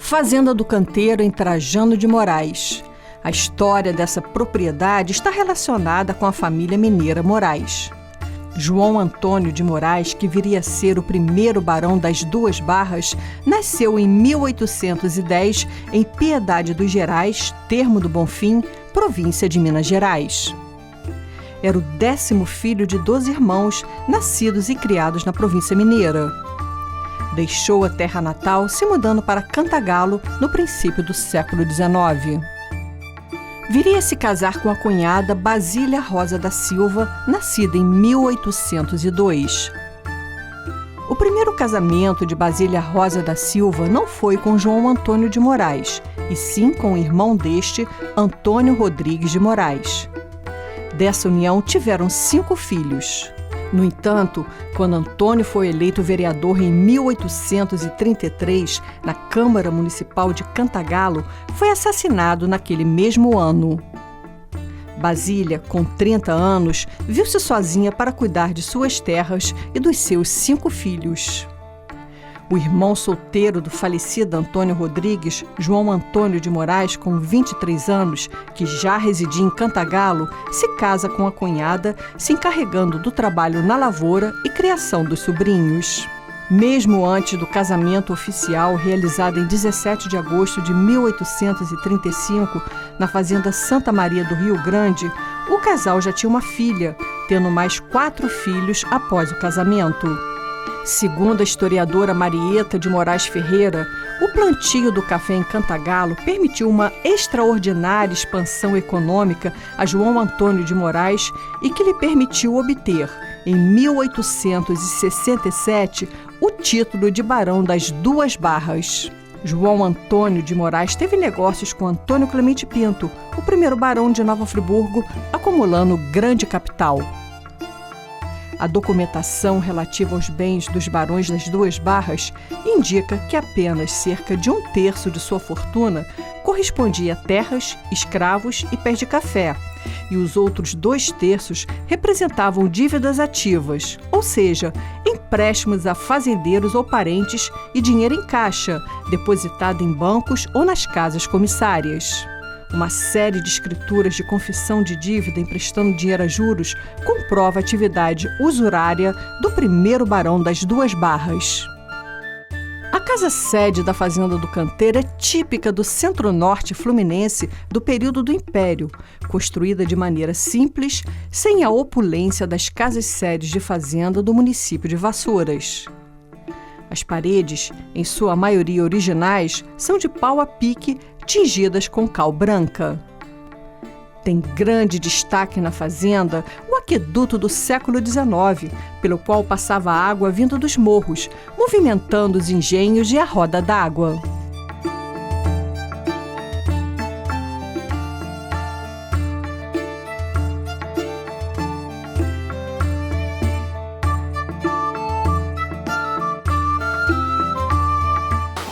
Fazenda do Canteiro, em Trajano de Moraes. A história dessa propriedade está relacionada com a família mineira Moraes. João Antônio de Moraes, que viria a ser o primeiro barão das Duas Barras, nasceu em 1810 em Piedade dos Gerais, Termo do Bonfim, província de Minas Gerais. Era o 10º filho de 12 irmãos, nascidos e criados na província mineira. Deixou a terra natal se mudando para Cantagalo no princípio do século XIX. Viria a se casar com a cunhada Basília Rosa da Silva, nascida em 1802. O primeiro casamento de Basília Rosa da Silva não foi com João Antônio de Moraes, e sim com o irmão deste, Antônio Rodrigues de Moraes. Dessa união tiveram 5 filhos. No entanto, quando Antônio foi eleito vereador em 1833 na Câmara Municipal de Cantagalo, foi assassinado naquele mesmo ano. Basília, com 30 anos, viu-se sozinha para cuidar de suas terras e dos seus 5 filhos. O irmão solteiro do falecido Antônio Rodrigues, João Antônio de Moraes, com 23 anos, que já residia em Cantagalo, se casa com a cunhada, se encarregando do trabalho na lavoura e criação dos sobrinhos. Mesmo antes do casamento oficial, realizado em 17 de agosto de 1835, na fazenda Santa Maria do Rio Grande, o casal já tinha uma filha, tendo mais 4 filhos após o casamento. Segundo a historiadora Marieta de Moraes Ferreira, o plantio do café em Cantagalo permitiu uma extraordinária expansão econômica a João Antônio de Moraes e que lhe permitiu obter, em 1867, o título de Barão das Duas Barras. João Antônio de Moraes teve negócios com Antônio Clemente Pinto, o primeiro barão de Nova Friburgo, acumulando grande capital. A documentação relativa aos bens dos barões das Duas Barras indica que apenas cerca de 1/3 de sua fortuna correspondia a terras, escravos e pés de café, e os outros 2/3 representavam dívidas ativas, ou seja, empréstimos a fazendeiros ou parentes e dinheiro em caixa, depositado em bancos ou nas casas comissárias. Uma série de escrituras de confissão de dívida emprestando dinheiro a juros comprova a atividade usurária do primeiro barão das Duas Barras. A casa-sede da Fazenda do Canteiro é típica do centro-norte fluminense do período do Império, construída de maneira simples, sem a opulência das casas-sedes de fazenda do município de Vassouras. As paredes, em sua maioria originais, são de pau a pique, tingidas com cal branca. Tem grande destaque na fazenda o aqueduto do século XIX, pelo qual passava água vindo dos morros, movimentando os engenhos e a roda d'água.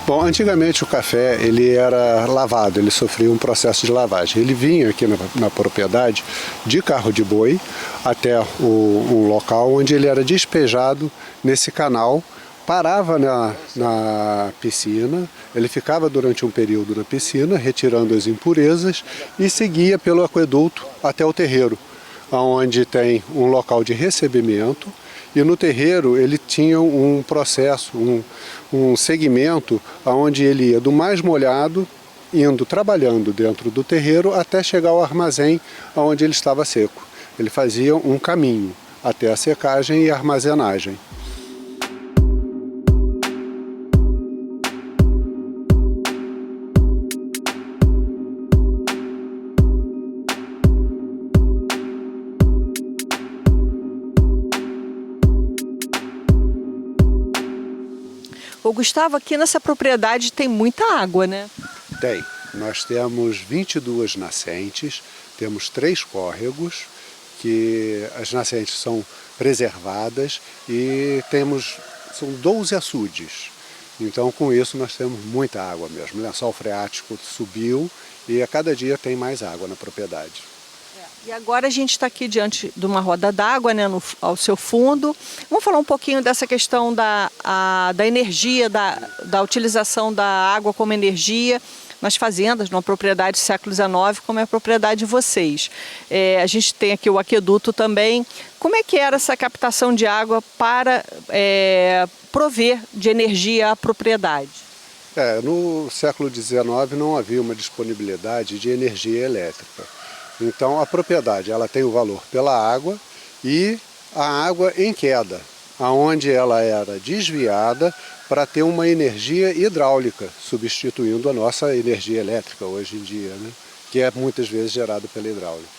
Bom, antigamente o café ele era lavado, ele sofria um processo de lavagem. Ele vinha aqui na propriedade de carro de boi até um local onde ele era despejado nesse canal, parava na piscina, ele ficava durante um período na piscina, retirando as impurezas e seguia pelo aqueduto até o terreiro, onde tem um local de recebimento. E no terreiro ele tinha um processo, um segmento onde ele ia do mais molhado, indo trabalhando dentro do terreiro até chegar ao armazém onde ele estava seco. Ele fazia um caminho até a secagem e armazenagem. Ô Gustavo, aqui nessa propriedade tem muita água, né? Tem. Nós temos 22 nascentes, temos 3 córregos, que as nascentes são preservadas e são 12 açudes. Então com isso nós temos muita água mesmo. O lençol freático subiu e a cada dia tem mais água na propriedade. E agora a gente está aqui diante de uma roda d'água, né, ao seu fundo. Vamos falar um pouquinho dessa questão da energia, da utilização da água como energia nas fazendas, numa propriedade do século XIX, como é a propriedade de vocês. A gente tem aqui o aqueduto também. Como é que era essa captação de água para prover de energia à propriedade? No século XIX não havia uma disponibilidade de energia elétrica. Então a propriedade ela tem o valor pela água e a água em queda, aonde ela era desviada para ter uma energia hidráulica, substituindo a nossa energia elétrica hoje em dia, né? Que é muitas vezes gerada pela hidráulica.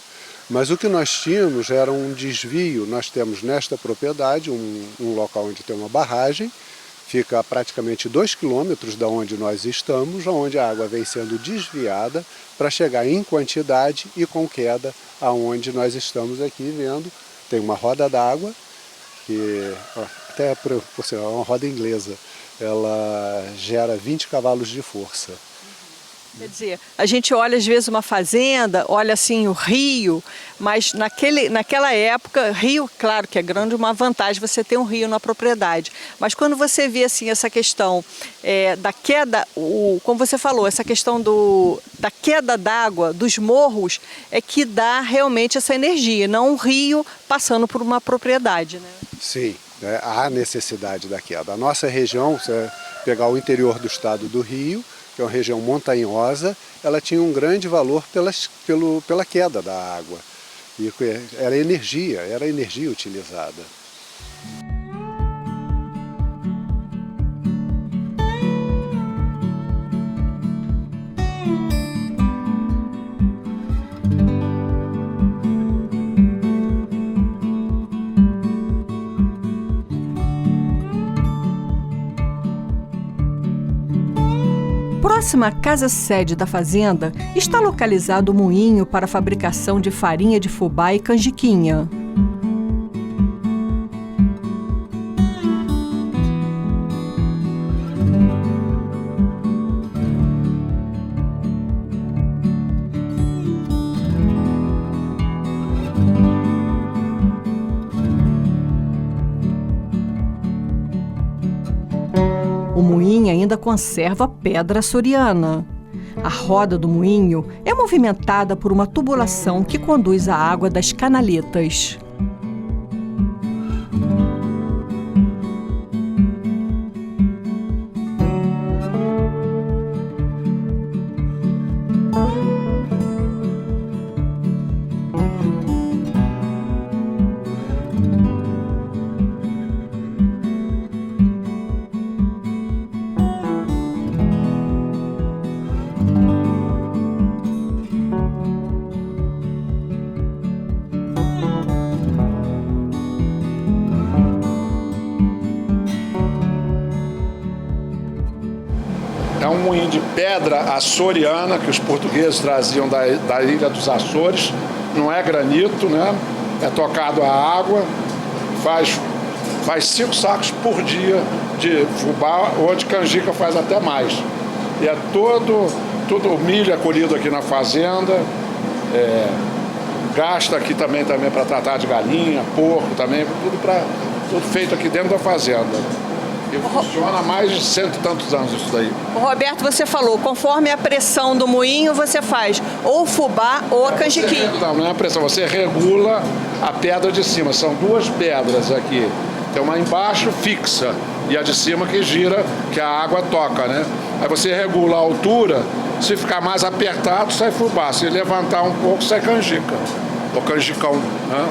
Mas o que nós tínhamos era um desvio. Nós temos nesta propriedade um local onde tem uma barragem, fica a praticamente 2 quilômetros da onde nós estamos, onde a água vem sendo desviada para chegar em quantidade e com queda aonde nós estamos aqui vendo. Tem uma roda d'água, que até por ser uma roda inglesa, ela gera 20 cavalos de força. Quer dizer, a gente olha às vezes uma fazenda, olha assim o rio, mas naquela época, rio, claro que é grande, uma vantagem você ter um rio na propriedade. Mas quando você vê assim essa questão da queda, como você falou, essa questão da queda d'água, dos morros, é que dá realmente essa energia, não um rio passando por uma propriedade, né? Sim, há necessidade da queda. A nossa região, se você pegar o interior do estado do Rio, que é uma região montanhosa, ela tinha um grande valor pela queda da água. E era energia utilizada. Próxima à casa-sede da fazenda está localizado o moinho para a fabricação de farinha de fubá e canjiquinha. O moinho ainda conserva pedra açoriana. A roda do moinho é movimentada por uma tubulação que conduz a água das canaletas. É um moinho de pedra açoriana que os portugueses traziam da ilha dos Açores. Não é granito, né? É tocado a água, faz 5 sacos por dia de fubá, onde canjica faz até mais. E é todo o milho é colhido aqui na fazenda, gasta aqui também para tratar de galinha, porco também, tudo feito aqui dentro da fazenda. E funciona há mais de 100 e tantos anos isso daí. Roberto, você falou, conforme a pressão do moinho, você faz ou o fubá ou a canjiquinha. Não é a pressão, você regula a pedra de cima. São 2 pedras aqui. Tem uma embaixo fixa e a de cima que gira, que a água toca, né? Aí você regula a altura, se ficar mais apertado, sai fubá. Se levantar um pouco, sai canjica. Ou canjicão, né?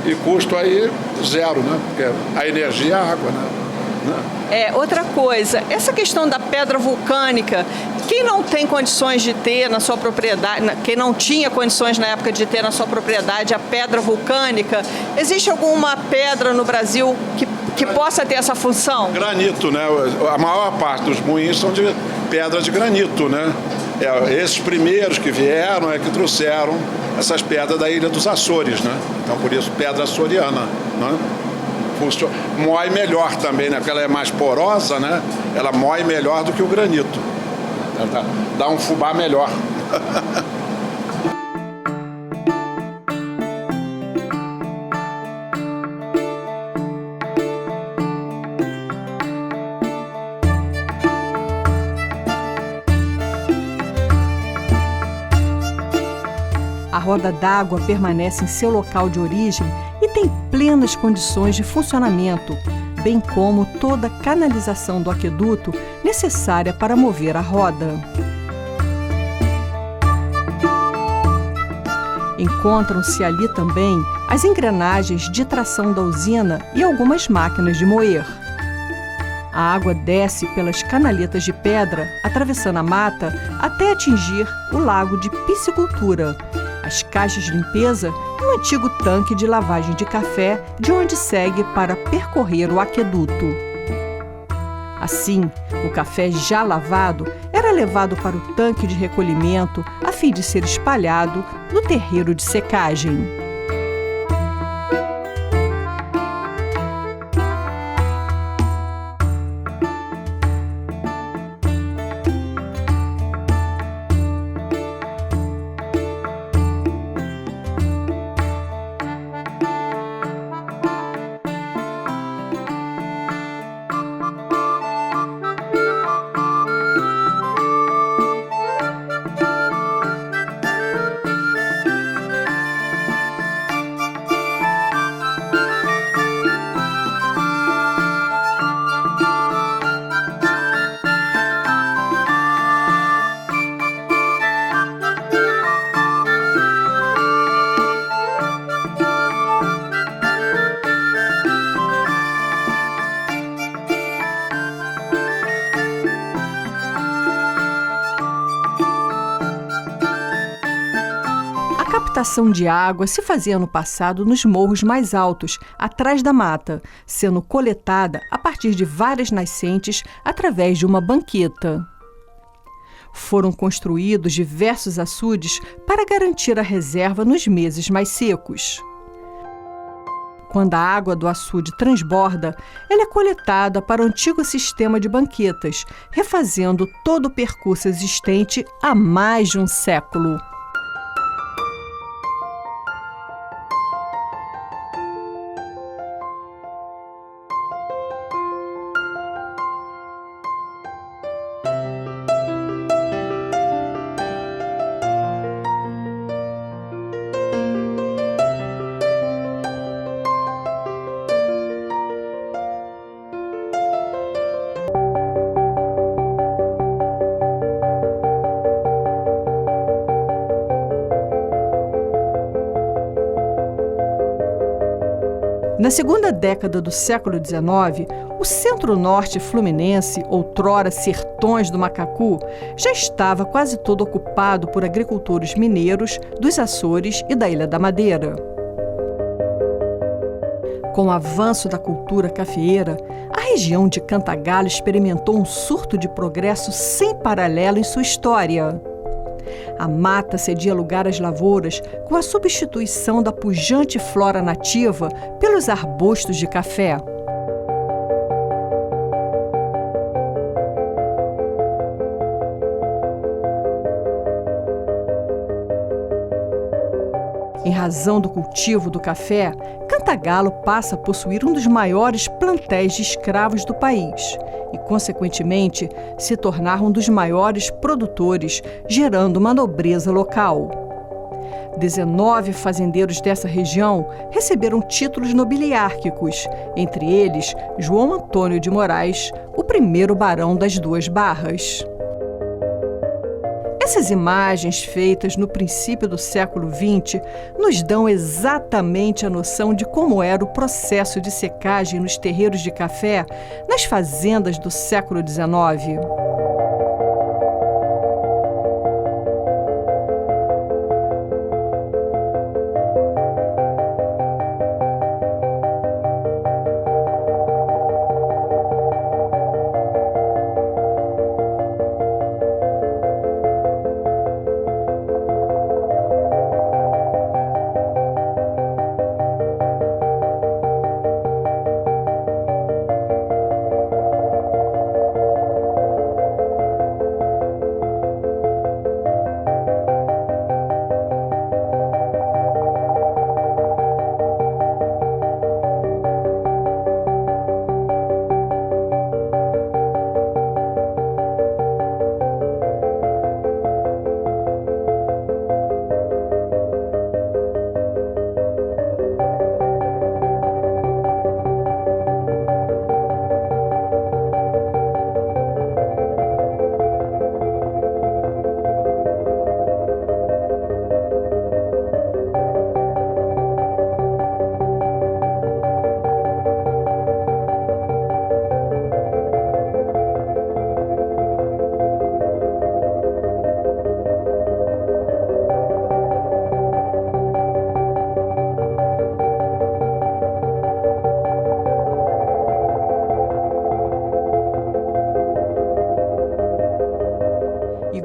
E custo aí 0, né? Porque a energia é a água, né? Outra coisa, essa questão da pedra vulcânica, quem não tem condições de ter na sua propriedade, quem não tinha condições na época de ter na sua propriedade a pedra vulcânica, existe alguma pedra no Brasil que possa ter essa função? Granito, né? A maior parte dos moinhos são de pedra de granito, né? Esses primeiros que vieram que trouxeram essas pedras da ilha dos Açores, né? Então por isso pedra açoriana, né? Mói melhor também, né? Porque ela é mais porosa, né? Ela mói melhor do que o granito. Dá um fubá melhor. roda d'água permanece em seu local de origem e tem plenas condições de funcionamento, bem como toda a canalização do aqueduto necessária para mover a roda. Encontram-se ali também as engrenagens de tração da usina e algumas máquinas de moer. A água desce pelas canaletas de pedra, atravessando a mata, até atingir o lago de piscicultura, as caixas de limpeza e um antigo tanque de lavagem de café, de onde segue para percorrer o aqueduto. Assim, o café já lavado era levado para o tanque de recolhimento a fim de ser espalhado no terreiro de secagem. A captação de água se fazia no passado nos morros mais altos, atrás da mata, sendo coletada a partir de várias nascentes através de uma banqueta. Foram construídos diversos açudes para garantir a reserva nos meses mais secos. Quando a água do açude transborda, ela é coletada para o antigo sistema de banquetas, refazendo todo o percurso existente há mais de um século. Na segunda década do século XIX, o centro-norte fluminense, outrora sertões do Macacu, já estava quase todo ocupado por agricultores mineiros dos Açores e da Ilha da Madeira. Com o avanço da cultura cafeeira, a região de Cantagalo experimentou um surto de progresso sem paralelo em sua história. A mata cedia lugar às lavouras com a substituição da pujante flora nativa pelos arbustos de café. Em razão do cultivo do café, Cantagalo passa a possuir um dos maiores plantéis de escravos do país e, consequentemente, se tornar um dos maiores produtores, gerando uma nobreza local. 19 fazendeiros dessa região receberam títulos nobiliárquicos, entre eles João Antônio de Moraes, o primeiro barão das Duas Barras. Essas imagens, feitas no princípio do século XX, nos dão exatamente a noção de como era o processo de secagem nos terreiros de café nas fazendas do século XIX.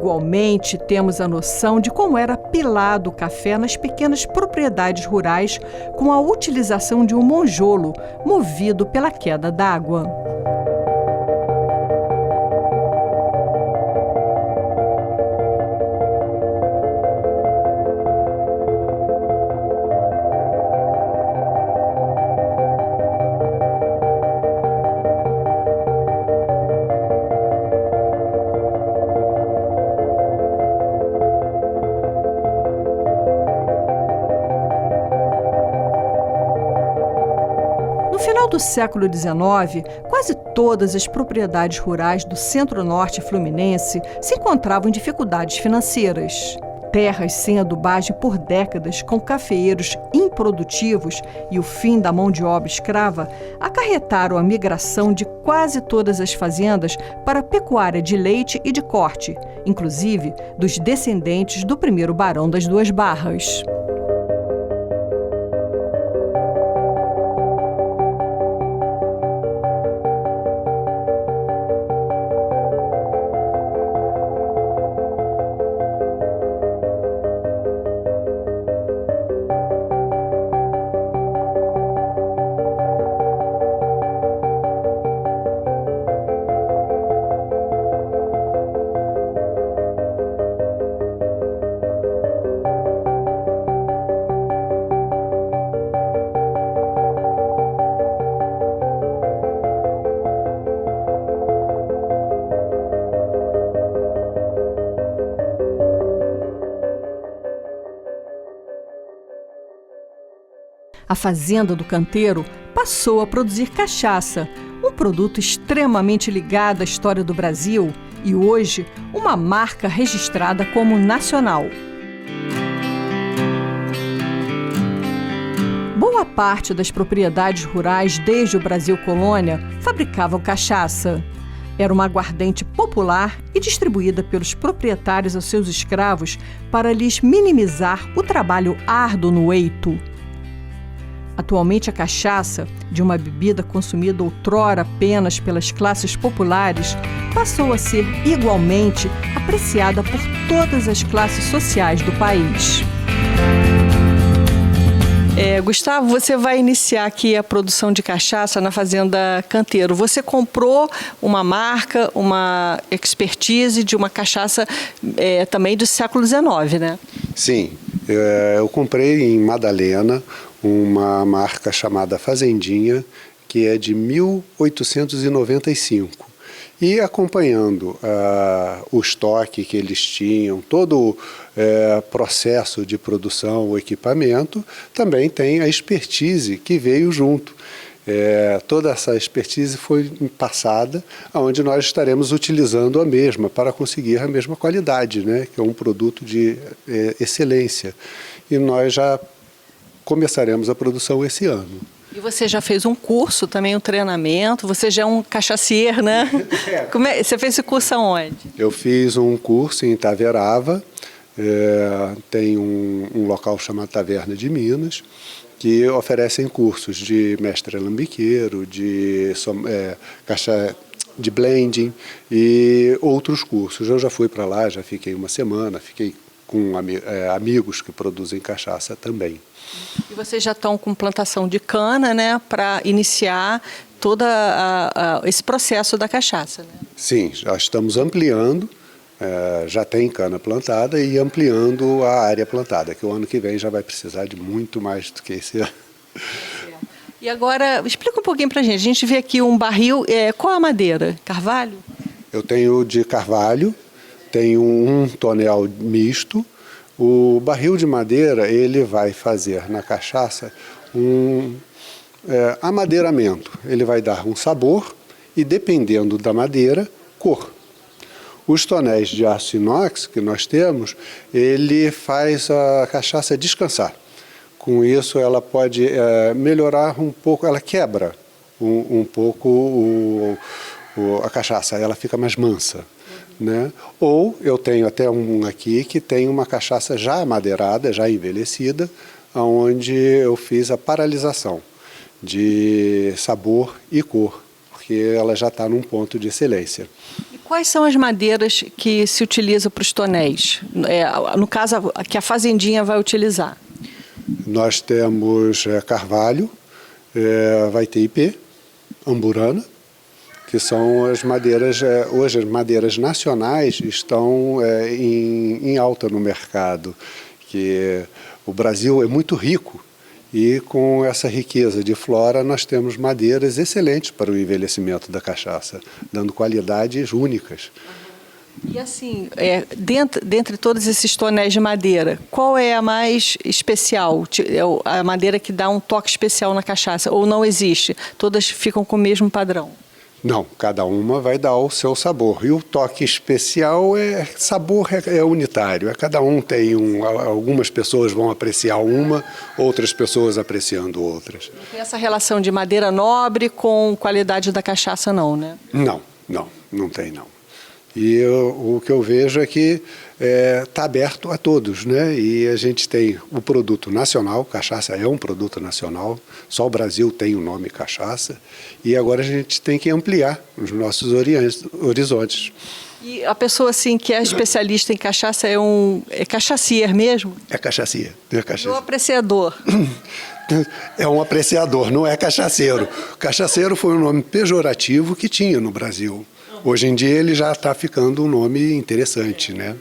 Igualmente, temos a noção de como era pilado o café nas pequenas propriedades rurais com a utilização de um monjolo movido pela queda d'água. No final do século XIX, quase todas as propriedades rurais do centro-norte fluminense se encontravam em dificuldades financeiras. Terras sem adubagem por décadas, com cafeeiros improdutivos e o fim da mão de obra escrava, acarretaram a migração de quase todas as fazendas para a pecuária de leite e de corte, inclusive dos descendentes do primeiro barão das Duas Barras. A fazenda do Canteiro passou a produzir cachaça, um produto extremamente ligado à história do Brasil e hoje uma marca registrada como nacional. Boa parte das propriedades rurais desde o Brasil colônia fabricavam cachaça. Era uma aguardente popular e distribuída pelos proprietários aos seus escravos para lhes minimizar o trabalho árduo no eito. Atualmente, a cachaça, de uma bebida consumida outrora apenas pelas classes populares, passou a ser igualmente apreciada por todas as classes sociais do país. Gustavo, você vai iniciar aqui a produção de cachaça na Fazenda Canteiro. Você comprou uma marca, uma expertise de uma cachaça também do século XIX, né? Sim, eu comprei em Madalena uma marca chamada Fazendinha, que é de 1895. E acompanhando o estoque que eles tinham, todo o processo de produção, o equipamento, também tem a expertise que veio junto. Toda essa expertise foi passada, onde nós estaremos utilizando a mesma para conseguir a mesma qualidade, né, que é um produto de excelência. E nós já começaremos a produção esse ano. E você já fez um curso, também um treinamento, você já é um cachaceiro, né? Você fez esse curso aonde? Eu fiz um curso em Itaverava, tem um local chamado Taverna de Minas, que oferecem cursos de mestre alambiqueiro, de blending e outros cursos. Eu já fui para lá, já fiquei uma semana, fiquei com amigos que produzem cachaça também. E vocês já estão com plantação de cana, né, para iniciar todo esse processo da cachaça, né? Sim, já estamos ampliando, já tem cana plantada e ampliando a área plantada, que o ano que vem já vai precisar de muito mais do que esse ano. E agora, explica um pouquinho para a gente vê aqui um barril, qual a madeira? Carvalho? Eu tenho de carvalho, tenho um tonel misto. O barril de madeira, ele vai fazer na cachaça um amadeiramento. Ele vai dar um sabor e, dependendo da madeira, cor. Os tonéis de aço inox que nós temos, ele faz a cachaça descansar. Com isso, ela pode melhorar um pouco, ela quebra um pouco a cachaça, ela fica mais mansa. Né? Ou eu tenho até um aqui que tem uma cachaça já amadeirada, já envelhecida, onde eu fiz a paralisação de sabor e cor, porque ela já está num ponto de excelência. E quais são as madeiras que se utilizam para os tonéis? No caso, que a fazendinha vai utilizar? Nós temos carvalho, vai ter ipê, amburana, que são as madeiras, hoje as madeiras nacionais estão em alta no mercado, que o Brasil é muito rico e com essa riqueza de flora nós temos madeiras excelentes para o envelhecimento da cachaça, dando qualidades únicas. E assim, dentre todos esses tonéis de madeira, qual é a mais especial? A madeira que dá um toque especial na cachaça? Ou não existe? Todas ficam com o mesmo padrão? Não, cada uma vai dar o seu sabor. E o toque especial sabor é unitário. Cada um tem algumas pessoas vão apreciar uma, outras pessoas apreciando outras. Não tem essa relação de madeira nobre com qualidade da cachaça não, né? Não tem não. E o que eu vejo é que está aberto a todos, né? E a gente tem o produto nacional, cachaça é um produto nacional, só o Brasil tem o nome cachaça, e agora a gente tem que ampliar os nossos horizontes. E a pessoa assim que é especialista em cachaça é cachacier mesmo? É cachacier. E o apreciador? É um apreciador, não é cachaceiro. Cachaceiro foi um nome pejorativo que tinha no Brasil. Hoje em dia ele já está ficando um nome interessante, né?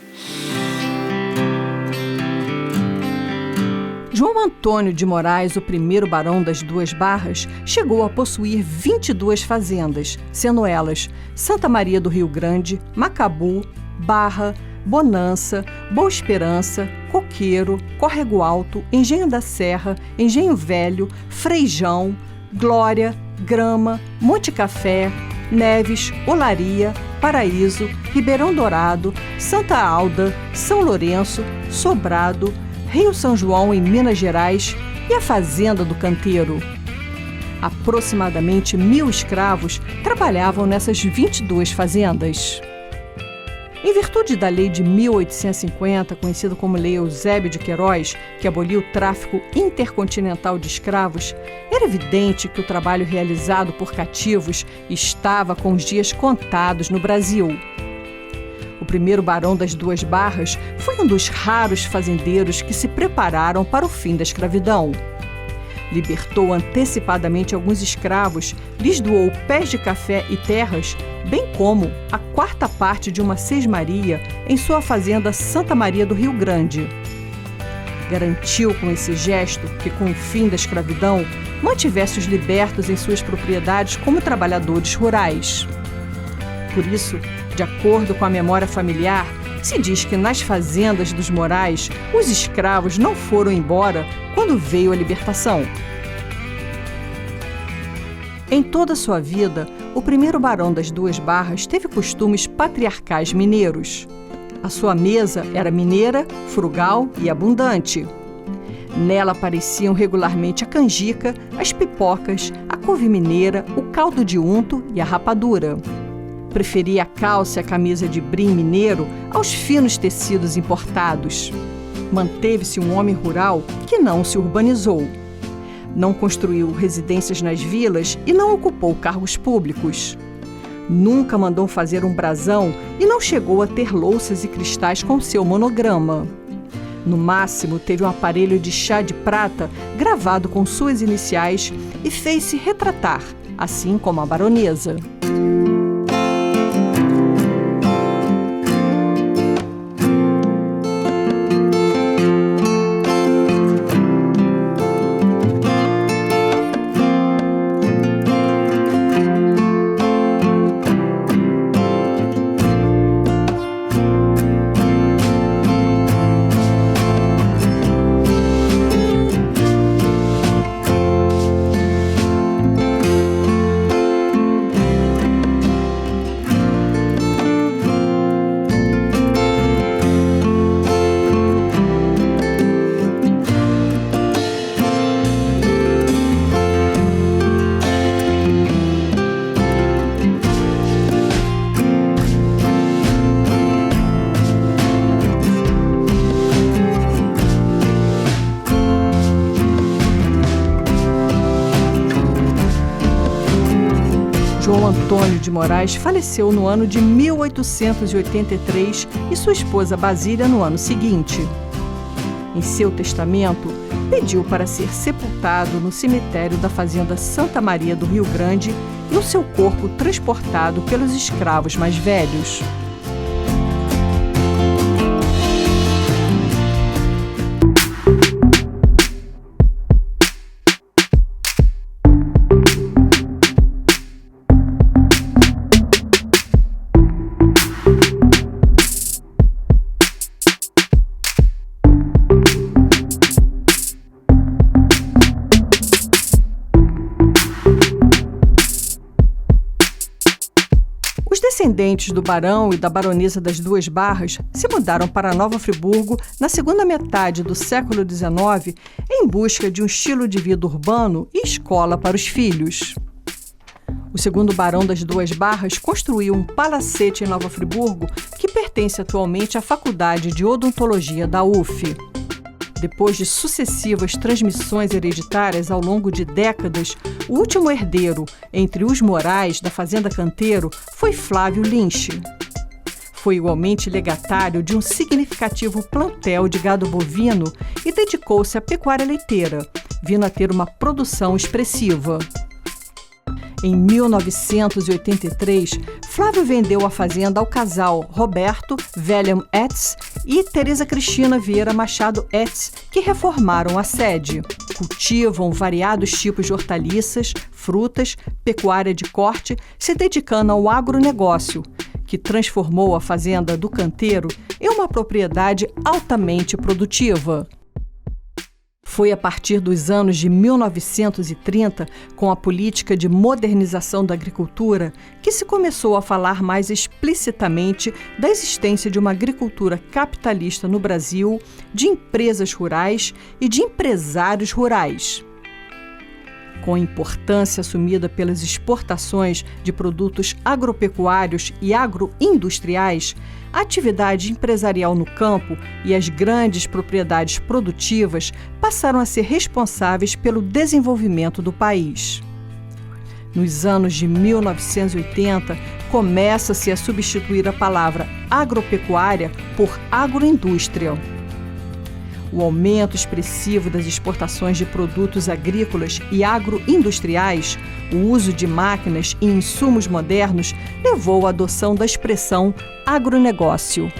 João Antônio de Moraes, o primeiro barão das Duas Barras, chegou a possuir 22 fazendas, sendo elas Santa Maria do Rio Grande, Macabu, Barra, Bonança, Boa Esperança, Coqueiro, Córrego Alto, Engenho da Serra, Engenho Velho, Freijão, Glória, Grama, Monte Café, Neves, Olaria, Paraíso, Ribeirão Dourado, Santa Alda, São Lourenço, Sobrado, Rio São João em Minas Gerais e a Fazenda do Canteiro. Aproximadamente 1.000 escravos trabalhavam nessas 22 fazendas. Em virtude da lei de 1850, conhecida como Lei Eusébio de Queiroz, que aboliu o tráfico intercontinental de escravos, era evidente que o trabalho realizado por cativos estava com os dias contados no Brasil. O primeiro barão das Duas Barras foi um dos raros fazendeiros que se prepararam para o fim da escravidão. Libertou antecipadamente alguns escravos, lhes doou pés de café e terras, bem como a 4ª parte de uma sesmaria em sua fazenda Santa Maria do Rio Grande. Garantiu com esse gesto que, com o fim da escravidão, mantivesse os libertos em suas propriedades como trabalhadores rurais. Por isso, de acordo com a memória familiar, se diz que nas fazendas dos Moraes, os escravos não foram embora quando veio a libertação. Em toda a sua vida, o primeiro barão das Duas Barras teve costumes patriarcais mineiros. A sua mesa era mineira, frugal e abundante. Nela apareciam regularmente a canjica, as pipocas, a couve mineira, o caldo de unto e a rapadura. Preferia a calça e a camisa de brim mineiro aos finos tecidos importados. Manteve-se um homem rural que não se urbanizou. Não construiu residências nas vilas e não ocupou cargos públicos. Nunca mandou fazer um brasão e não chegou a ter louças e cristais com seu monograma. No máximo, teve um aparelho de chá de prata gravado com suas iniciais e fez-se retratar, assim como a baronesa. João Antônio de Moraes faleceu no ano de 1883 e sua esposa Basília no ano seguinte. Em seu testamento, pediu para ser sepultado no cemitério da Fazenda Santa Maria do Rio Grande e o seu corpo transportado pelos escravos mais velhos. Os descendentes do barão e da baronesa das Duas Barras se mudaram para Nova Friburgo na segunda metade do século XIX em busca de um estilo de vida urbano e escola para os filhos. O segundo barão das Duas Barras construiu um palacete em Nova Friburgo que pertence atualmente à Faculdade de Odontologia da UF. Depois de sucessivas transmissões hereditárias ao longo de décadas, o último herdeiro entre os Moraes da Fazenda Canteiro foi Flávio Lynch. Foi igualmente legatário de um significativo plantel de gado bovino e dedicou-se à pecuária leiteira, vindo a ter uma produção expressiva. Em 1983, Flávio vendeu a fazenda ao casal Roberto William Etz e Teresa Cristina Vieira Machado Etz, que reformaram a sede. Cultivam variados tipos de hortaliças, frutas, pecuária de corte, se dedicando ao agronegócio, que transformou a fazenda do Canteiro em uma propriedade altamente produtiva. Foi a partir dos anos de 1930, com a política de modernização da agricultura, que se começou a falar mais explicitamente da existência de uma agricultura capitalista no Brasil, de empresas rurais e de empresários rurais. Com a importância assumida pelas exportações de produtos agropecuários e agroindustriais, a atividade empresarial no campo e as grandes propriedades produtivas passaram a ser responsáveis pelo desenvolvimento do país. Nos anos de 1980, começa-se a substituir a palavra agropecuária por agroindústria. O aumento expressivo das exportações de produtos agrícolas e agroindustriais, o uso de máquinas e insumos modernos levou à adoção da expressão agronegócio.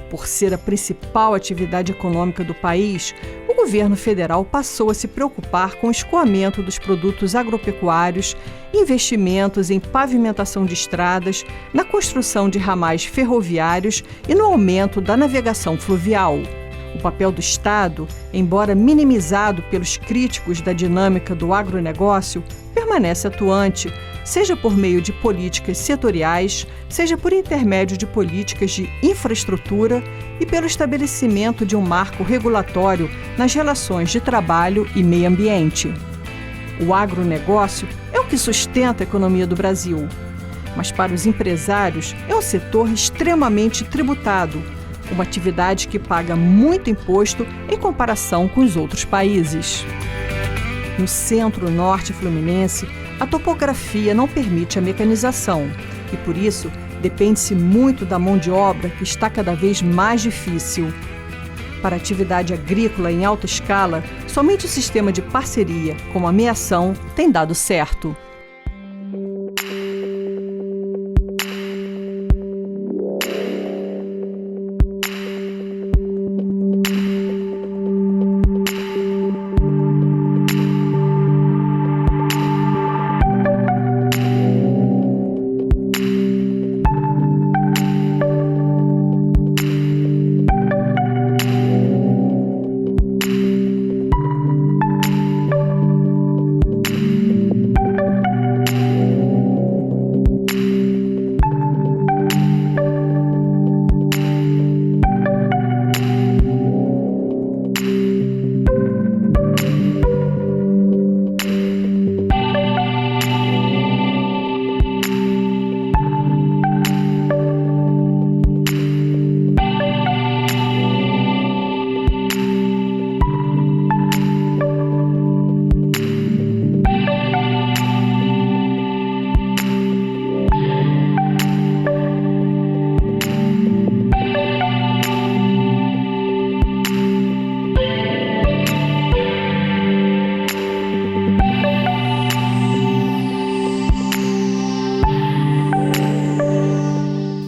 Por ser a principal atividade econômica do país, o governo federal passou a se preocupar com o escoamento dos produtos agropecuários, investimentos em pavimentação de estradas, na construção de ramais ferroviários e no aumento da navegação fluvial. O papel do Estado, embora minimizado pelos críticos da dinâmica do agronegócio, permanece atuante, seja por meio de políticas setoriais, seja por intermédio de políticas de infraestrutura e pelo estabelecimento de um marco regulatório nas relações de trabalho e meio ambiente. O agronegócio é o que sustenta a economia do Brasil, mas para os empresários é um setor extremamente tributado, uma atividade que paga muito imposto em comparação com os outros países. No centro-norte fluminense, a topografia não permite a mecanização e, por isso, depende-se muito da mão de obra, que está cada vez mais difícil. Para a atividade agrícola em alta escala, somente o sistema de parceria, como a meação, tem dado certo.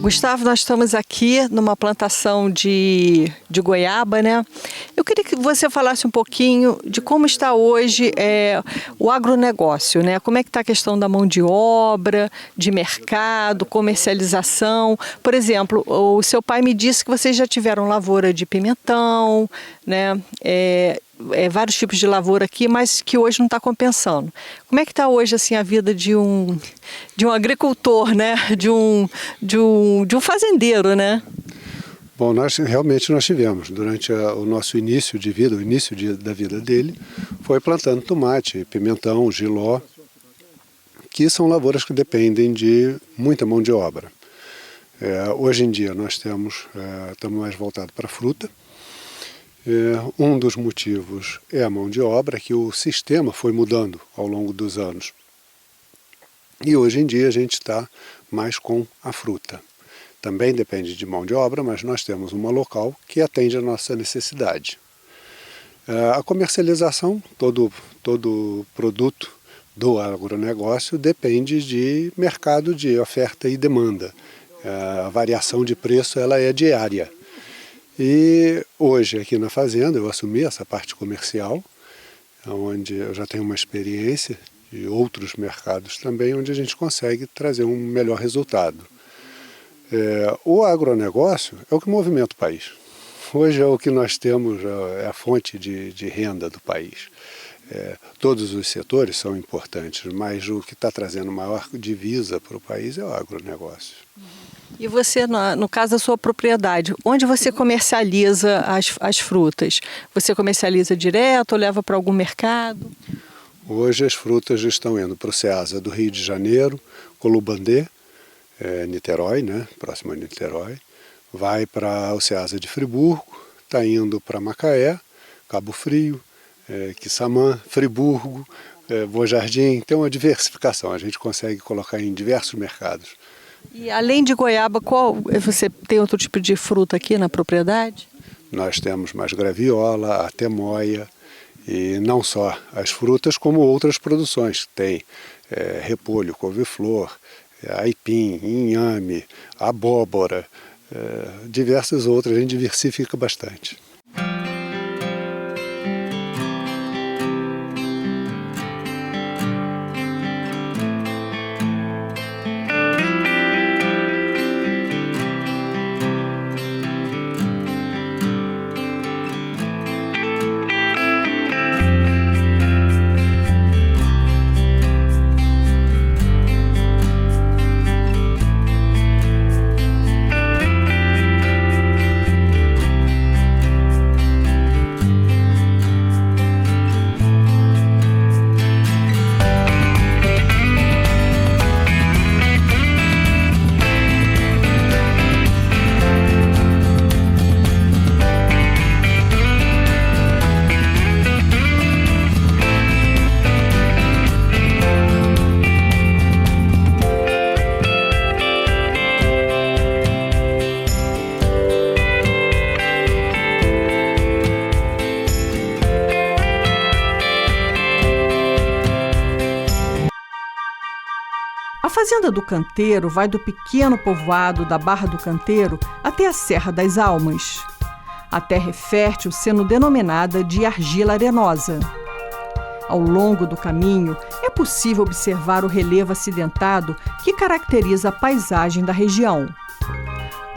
Gustavo, nós estamos aqui numa plantação de goiaba, né? Eu queria que você falasse um pouquinho de como está hoje o agronegócio, né? Como é que está a questão da mão de obra, de mercado, comercialização. Por exemplo, o seu pai me disse que vocês já tiveram lavoura de pimentão, né? Vários tipos de lavoura aqui, mas que hoje não está compensando. Como é que está hoje assim, a vida de um agricultor, né? de um fazendeiro, né? Bom, nós tivemos, durante o nosso início de vida, da vida dele, foi plantando tomate, pimentão, jiló, que são lavouras que dependem de muita mão de obra. Hoje em dia nós estamos mais voltados para a fruta. Um dos motivos é a mão de obra, que o sistema foi mudando ao longo dos anos. E hoje em dia a gente está mais com a fruta. Também depende de mão de obra, mas nós temos uma local que atende a nossa necessidade. A comercialização, todo produto do agronegócio depende de mercado, de oferta e demanda. A variação de preço ela é diária. E hoje aqui na fazenda eu assumi essa parte comercial, onde eu já tenho uma experiência de outros mercados também, onde a gente consegue trazer um melhor resultado. O agronegócio é o que movimenta o país. Hoje é o que nós temos, é a fonte de renda do país. Todos os setores são importantes, mas o que está trazendo maior divisa para o país é o agronegócio. E você, no caso da sua propriedade, onde você comercializa as frutas? Você comercializa direto ou leva para algum mercado? Hoje as frutas estão indo para o Ceasa do Rio de Janeiro, Colubandê, Niterói, né, próximo a Niterói. Vai para o Ceasa de Friburgo, está indo para Macaé, Cabo Frio, Quissamã, Friburgo, Boa Jardim. Tem uma diversificação, a gente consegue colocar em diversos mercados. E além de goiaba, você tem outro tipo de fruta aqui na propriedade? Nós temos mais graviola, atemoia, e não só as frutas, como outras produções. Tem repolho, couve-flor, aipim, inhame, abóbora, diversas outras, a gente diversifica bastante. A Fazenda do Canteiro vai do pequeno povoado da Barra do Canteiro até a Serra das Almas. A terra é fértil, sendo denominada de argila arenosa. Ao longo do caminho, é possível observar o relevo acidentado que caracteriza a paisagem da região.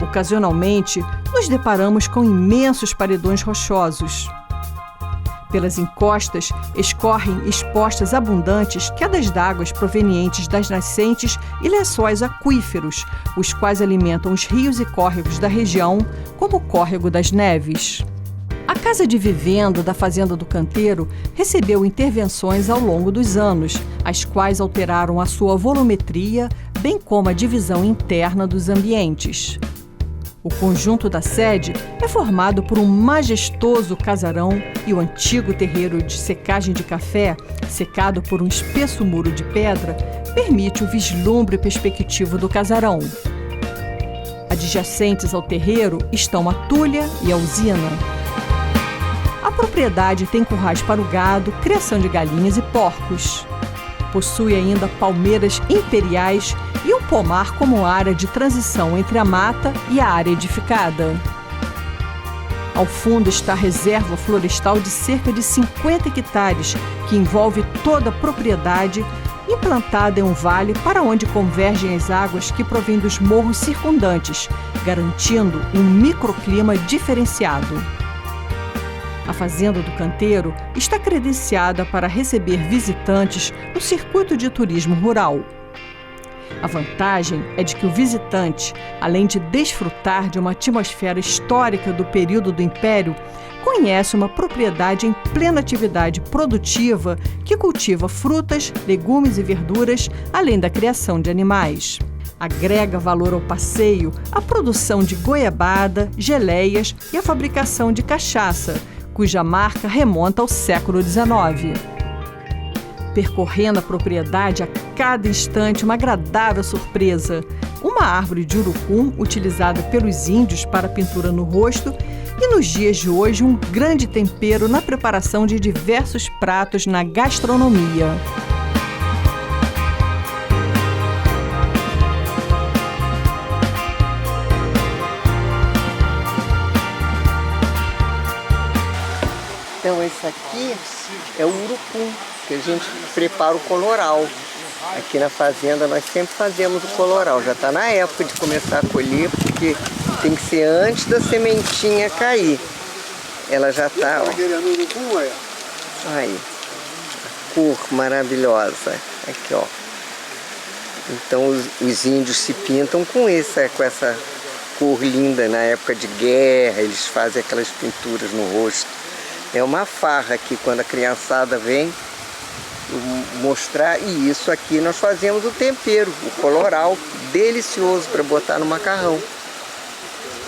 Ocasionalmente, nos deparamos com imensos paredões rochosos. Pelas encostas, escorrem expostas abundantes quedas d'água provenientes das nascentes e lençóis aquíferos, os quais alimentam os rios e córregos da região, como o Córrego das Neves. A Casa de Vivenda da Fazenda do Canteiro recebeu intervenções ao longo dos anos, as quais alteraram a sua volumetria, bem como a divisão interna dos ambientes. O conjunto da sede é formado por um majestoso casarão e o antigo terreiro de secagem de café, secado por um espesso muro de pedra, permite o vislumbre perspectivo do casarão. Adjacentes ao terreiro estão a tulha e a usina. A propriedade tem currais para o gado, criação de galinhas e porcos. possui ainda palmeiras imperiais e um pomar como área de transição entre a mata e a área edificada. Ao fundo está a reserva florestal de cerca de 50 hectares, que envolve toda a propriedade, implantada em um vale para onde convergem as águas que provêm dos morros circundantes, garantindo um microclima diferenciado. A Fazenda do Canteiro está credenciada para receber visitantes no circuito de turismo rural. A vantagem é de que o visitante, além de desfrutar de uma atmosfera histórica do período do Império, conhece uma propriedade em plena atividade produtiva que cultiva frutas, legumes e verduras, além da criação de animais. Agrega valor ao passeio a produção de goiabada, geleias e a fabricação de cachaça, cuja marca remonta ao século XIX. Percorrendo a propriedade a cada instante uma agradável surpresa, uma árvore de urucum utilizada pelos índios para pintura no rosto e nos dias de hoje um grande tempero na preparação de diversos pratos na gastronomia. Então esse aqui é o urucum, que a gente prepara o coloral. Aqui na fazenda nós sempre fazemos o coloral. Já está na época de começar a colher, porque tem que ser antes da sementinha cair. Ela já está, ó. Aí, a cor maravilhosa. Aqui, ó. Então os índios se pintam com essa cor linda. Na época de guerra, eles fazem aquelas pinturas no rosto. É uma farra aqui quando a criançada vem mostrar. E isso aqui nós fazemos o tempero, o coloral, delicioso para botar no macarrão.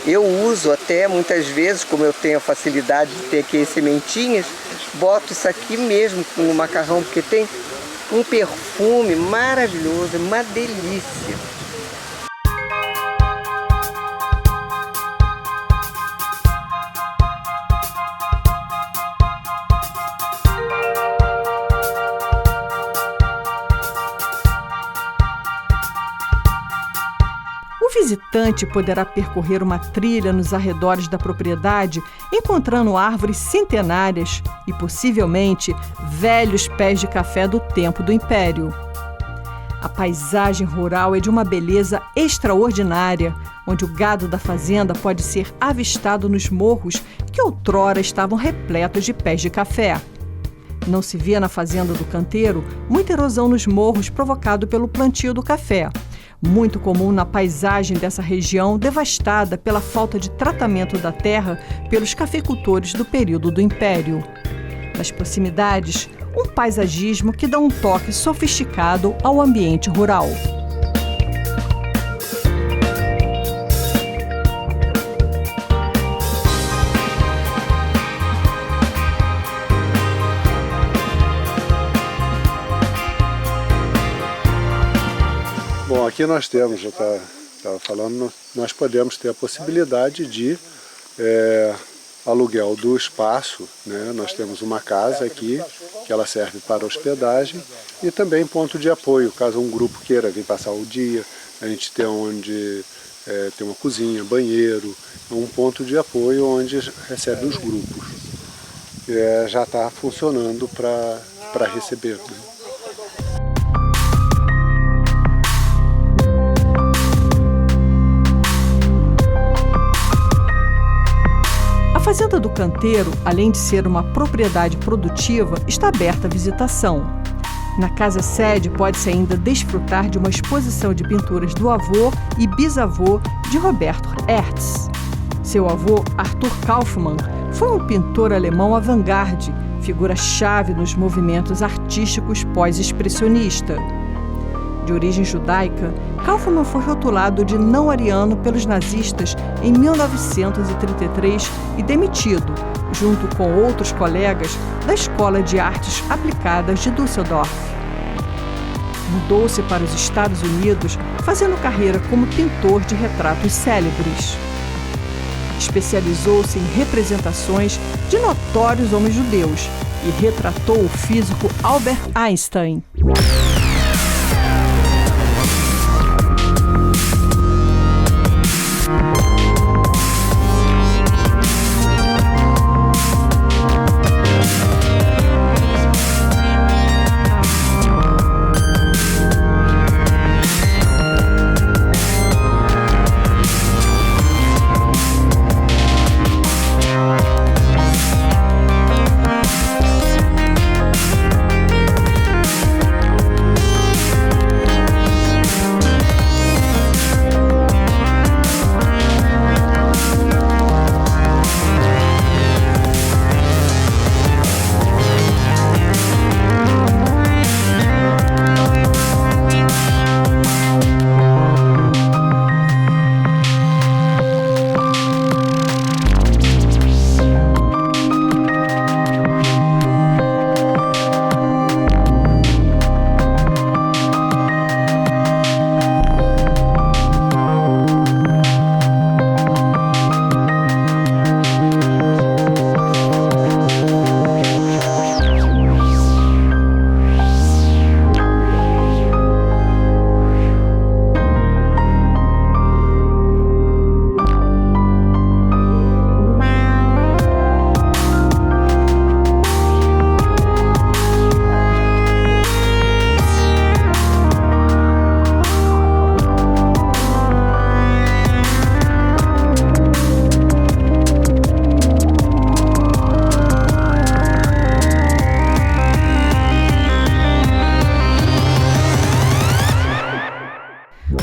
Eu uso até muitas vezes, como eu tenho a facilidade de ter aqui as sementinhas, boto isso aqui mesmo no macarrão, porque tem um perfume maravilhoso, é uma delícia. O visitante poderá percorrer uma trilha nos arredores da propriedade, encontrando árvores centenárias e, possivelmente, velhos pés de café do tempo do Império. A paisagem rural é de uma beleza extraordinária, onde o gado da fazenda pode ser avistado nos morros que outrora estavam repletos de pés de café. Não se via na Fazenda do Canteiro muita erosão nos morros provocado pelo plantio do café, muito comum na paisagem dessa região devastada pela falta de tratamento da terra pelos cafeicultores do período do Império. Nas proximidades, um paisagismo que dá um toque sofisticado ao ambiente rural. Bom, aqui nós temos, já estava falando, nós podemos ter a possibilidade de aluguel do espaço, né? Nós temos uma casa aqui, que ela serve para hospedagem, e também ponto de apoio, caso um grupo queira vir passar o dia, a gente tem onde tem uma cozinha, banheiro, um ponto de apoio onde recebe os grupos. Já está funcionando para receber, né? A Fazenda do Canteiro, além de ser uma propriedade produtiva, está aberta à visitação. Na casa-sede pode-se ainda desfrutar de uma exposição de pinturas do avô e bisavô de Roberto Hertz. Seu avô, Arthur Kaufmann, foi um pintor alemão avant-garde, figura-chave nos movimentos artísticos pós-expressionista. De origem judaica, Kaufmann foi rotulado de não-ariano pelos nazistas em 1933 e demitido, junto com outros colegas, da Escola de Artes Aplicadas de Düsseldorf. Mudou-se para os Estados Unidos, fazendo carreira como pintor de retratos célebres. Especializou-se em representações de notórios homens judeus, e retratou o físico Albert Einstein.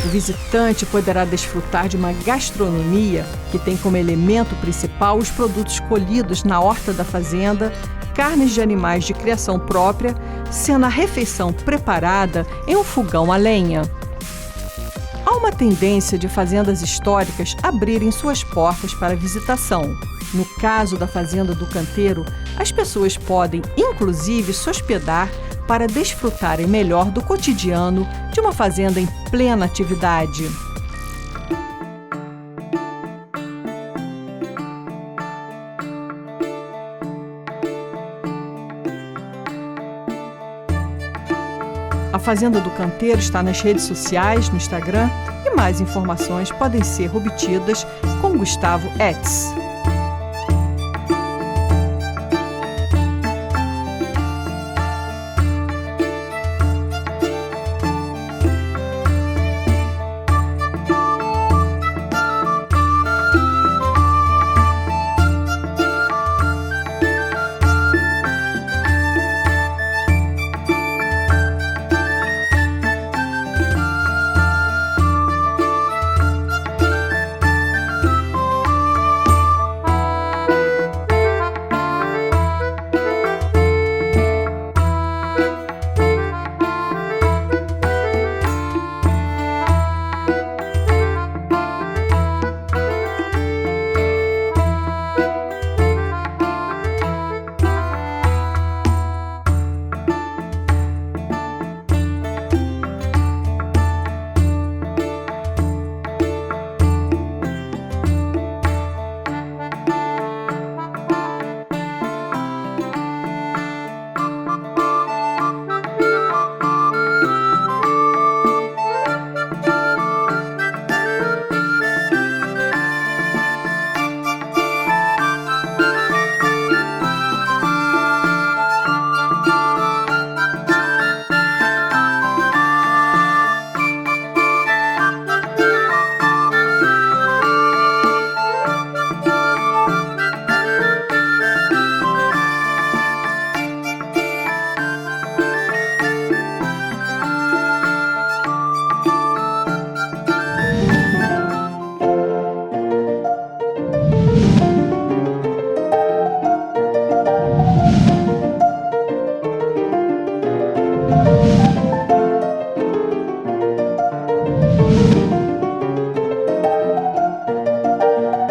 O visitante poderá desfrutar de uma gastronomia que tem como elemento principal os produtos colhidos na horta da fazenda, carnes de animais de criação própria, sendo a refeição preparada em um fogão a lenha. Há uma tendência de fazendas históricas abrirem suas portas para visitação. No caso da Fazenda do Canteiro, as pessoas podem, inclusive, se hospedar para desfrutarem melhor do cotidiano de uma fazenda em plena atividade. A Fazenda do Canteiro está nas redes sociais, no Instagram, e mais informações podem ser obtidas com Gustavo Etz.